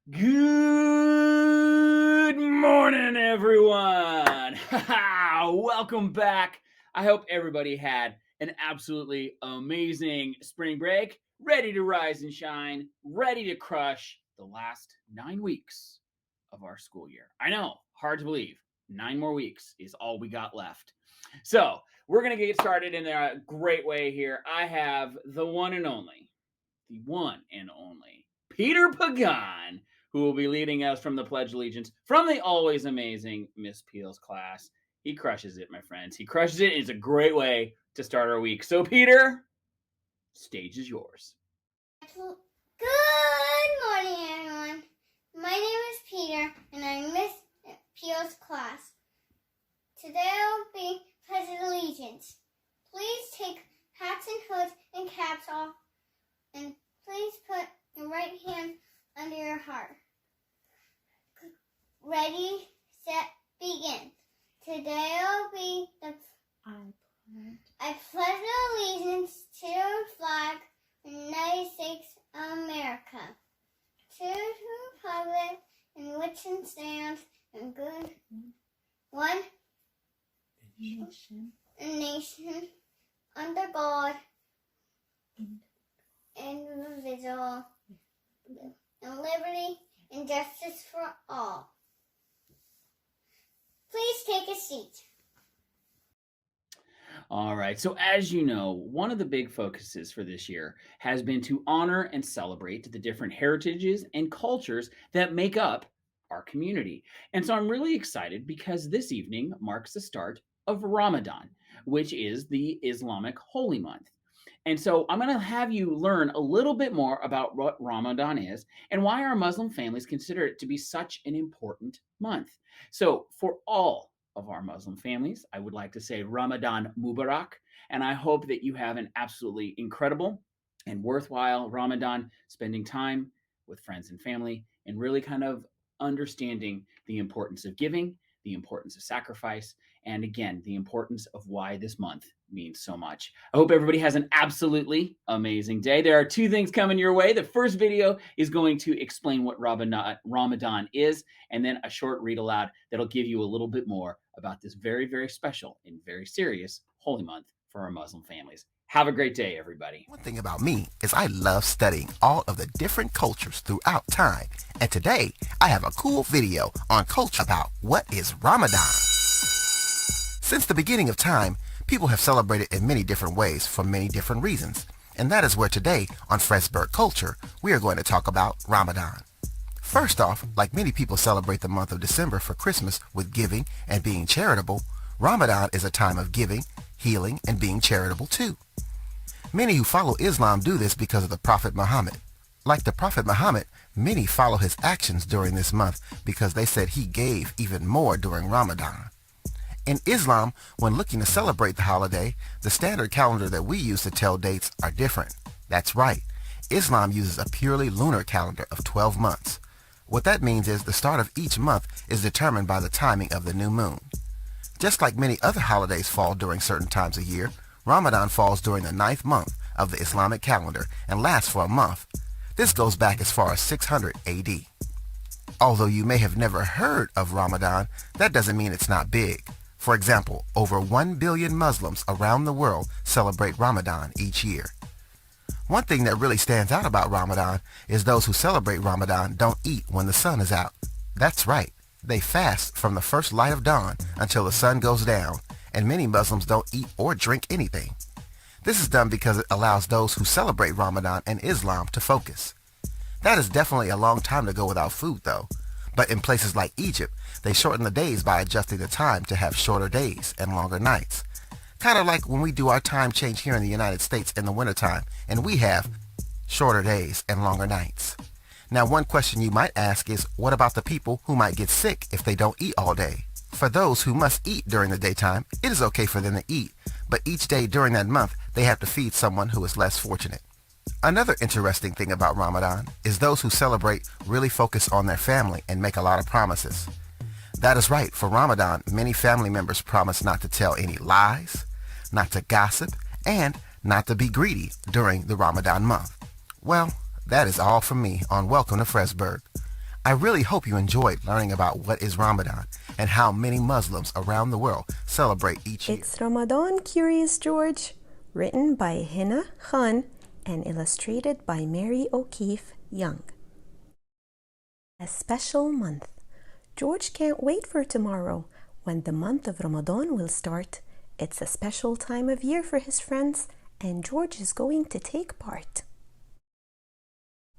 Good morning, everyone. Welcome back. I hope everybody had an absolutely amazing spring break, ready to rise and shine, ready to crush the last 9 weeks of our school year. I know, hard to believe. 9 more weeks is all we got left. So, we're going to get started in a great way here. I have the one and only Peter Pagan, who will be leading us from the Pledge Allegiance from the always amazing Miss Peel's class. He crushes it, my friends. He crushes it. It's a great way to start our week. So, Peter, stage is yours. Good morning, everyone. My name is Peter, and I'm Miss Peel's class. Today I'll be Pledge Allegiance. Please take hats and hoods and caps off, and please put your right hand under your heart. Ready, set, begin. Today I'll be I pledge allegiance to the flag of the United States of America, to the republic in which it stands, and good one nation under God, indivisible, and liberty and justice for all. Please take a seat. All right. So, as you know, one of the big focuses for this year has been to honor and celebrate the different heritages and cultures that make up our community. And so, I'm really excited because this evening marks the start of Ramadan, which is the Islamic holy month. And so, I'm going to have you learn a little bit more about what Ramadan is and why our Muslim families consider it to be such an important month. So, for all of our Muslim families, I would like to say Ramadan Mubarak. And I hope that you have an absolutely incredible and worthwhile Ramadan, spending time with friends and family and really kind of understanding the importance of giving, the importance of sacrifice, and again, the importance of why this month means so much. I hope everybody has an absolutely amazing day. There are two things coming your way. The first video is going to explain what Ramadan is, and then a short read aloud that'll give you a little bit more about this very, very special and very serious holy month for our Muslim families. Have a great day, everybody. One thing about me is I love studying all of the different cultures throughout time. And today, I have a cool video on culture about what is Ramadan. Since the beginning of time, people have celebrated in many different ways for many different reasons. And that is where today, on Fresburg Culture, we are going to talk about Ramadan. First off, like many people celebrate the month of December for Christmas with giving and being charitable, Ramadan is a time of giving, healing, and being charitable too. Many who follow Islam do this because of the Prophet Muhammad. Like the Prophet Muhammad, many follow his actions during this month because they said he gave even more during Ramadan. In Islam, when looking to celebrate the holiday, the standard calendar that we use to tell dates are different. That's right. Islam uses a purely lunar calendar of 12 months. What that means is the start of each month is determined by the timing of the new moon. Just like many other holidays fall during certain times of year, Ramadan falls during the 9th month of the Islamic calendar and lasts for a month. This goes back as far as 600 AD. Although you may have never heard of Ramadan, that doesn't mean it's not big. For example, over 1 billion Muslims around the world celebrate Ramadan each year. One thing that really stands out about Ramadan is those who celebrate Ramadan don't eat when the sun is out. That's right. They fast from the first light of dawn until the sun goes down, and many Muslims don't eat or drink anything. This is done because it allows those who celebrate Ramadan and Islam to focus. That is definitely a long time to go without food though. But in places like Egypt, they shorten the days by adjusting the time to have shorter days and longer nights. Kind of like when we do our time change here in the United States in the wintertime, and we have shorter days and longer nights. Now, one question you might ask is, what about the people who might get sick if they don't eat all day? For those who must eat during the daytime, it is okay for them to eat, but each day during that month, they have to feed someone who is less fortunate. Another interesting thing about Ramadan is those who celebrate really focus on their family and make a lot of promises. That is right. For Ramadan, many family members promise not to tell any lies, not to gossip, and not to be greedy during the Ramadan month. Well, that is all from me on Welcome to Fresburg. I really hope you enjoyed learning about what is Ramadan and how many Muslims around the world celebrate each year. It's Ramadan, Curious George, written by Hina Khan and illustrated by Mary O'Keefe Young. A special month. George can't wait for tomorrow, when the month of Ramadan will start. It's a special time of year for his friends, and George is going to take part.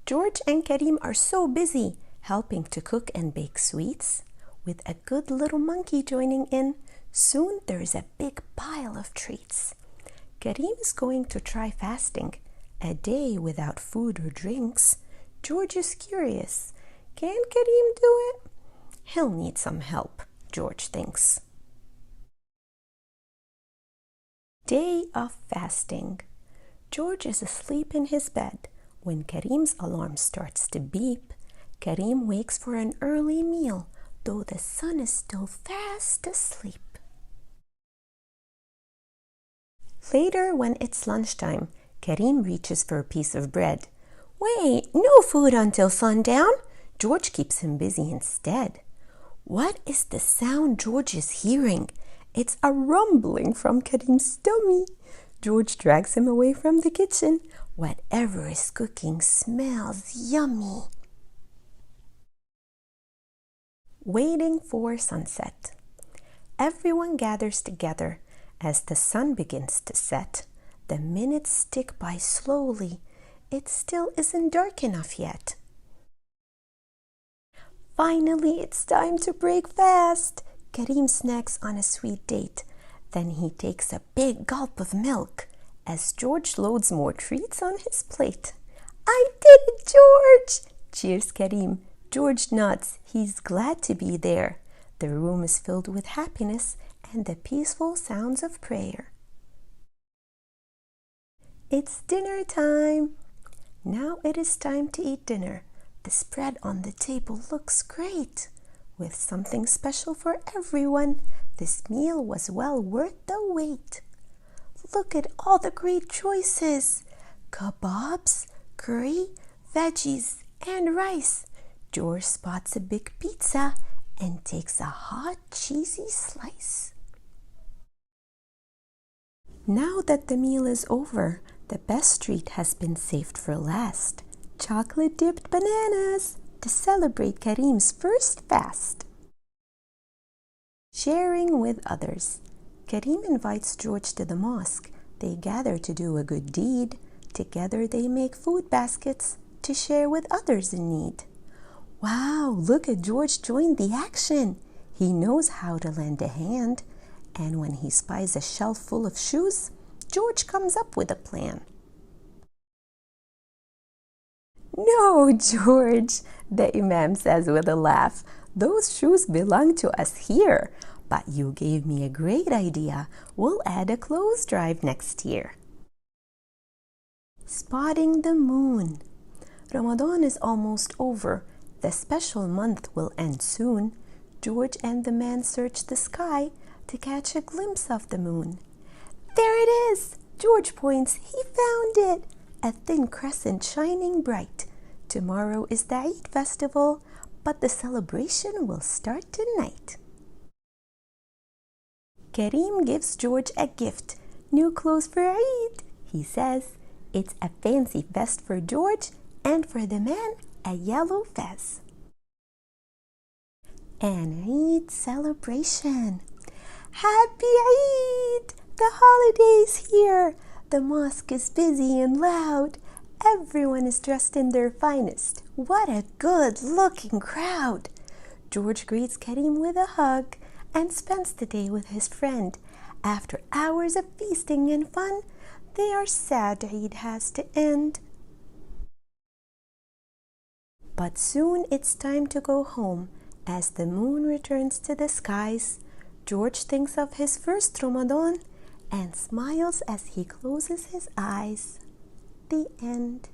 George and Karim are so busy helping to cook and bake sweets. With a good little monkey joining in, soon there is a big pile of treats. Karim is going to try fasting, a day without food or drinks. George is curious. Can Karim do it? He'll need some help, George thinks. Day of fasting. George is asleep in his bed. When Karim's alarm starts to beep, Karim wakes for an early meal, though the sun is still fast asleep. Later, when it's lunchtime, Karim reaches for a piece of bread. Wait, no food until sundown? George keeps him busy instead. What is the sound George is hearing? It's a rumbling from Karim's tummy. George drags him away from the kitchen. Whatever is cooking smells yummy. Waiting for sunset. Everyone gathers together as the sun begins to set. The minutes tick by slowly. It still isn't dark enough yet. Finally, it's time to break fast. Karim snacks on a sweet date. Then he takes a big gulp of milk as George loads more treats on his plate. I did it, George! Cheers, Karim. George nods. He's glad to be there. The room is filled with happiness and the peaceful sounds of prayer. It's dinner time. Now it is time to eat dinner. The spread on the table looks great. With something special for everyone, this meal was well worth the wait. Look at all the great choices. Kebabs, curry, veggies, and rice. George spots a big pizza and takes a hot, cheesy slice. Now that the meal is over, the best treat has been saved for last. Chocolate-dipped bananas to celebrate Karim's first fast. Sharing with others. Karim invites George to the mosque. They gather to do a good deed. Together they make food baskets to share with others in need. Wow, look at George join the action. He knows how to lend a hand. And when he spies a shelf full of shoes, George comes up with a plan. No, George, the Imam says with a laugh. Those shoes belong to us here. But you gave me a great idea. We'll add a clothes drive next year. Spotting the moon. Ramadan is almost over. The special month will end soon. George and the man search the sky to catch a glimpse of the moon. There it is! George points. He found it! A thin crescent shining bright. Tomorrow is the Eid festival, but the celebration will start tonight. Karim gives George a gift. New clothes for Eid, he says. It's a fancy vest for George and for the man, a yellow fez. An Eid celebration. Happy Eid! The holiday's here. The mosque is busy and loud. Everyone is dressed in their finest. What a good-looking crowd. George greets Karim with a hug and spends the day with his friend. After hours of feasting and fun, they are sad Eid has to end. But soon it's time to go home. As the moon returns to the skies, George thinks of his first Ramadan and smiles as he closes his eyes. The end.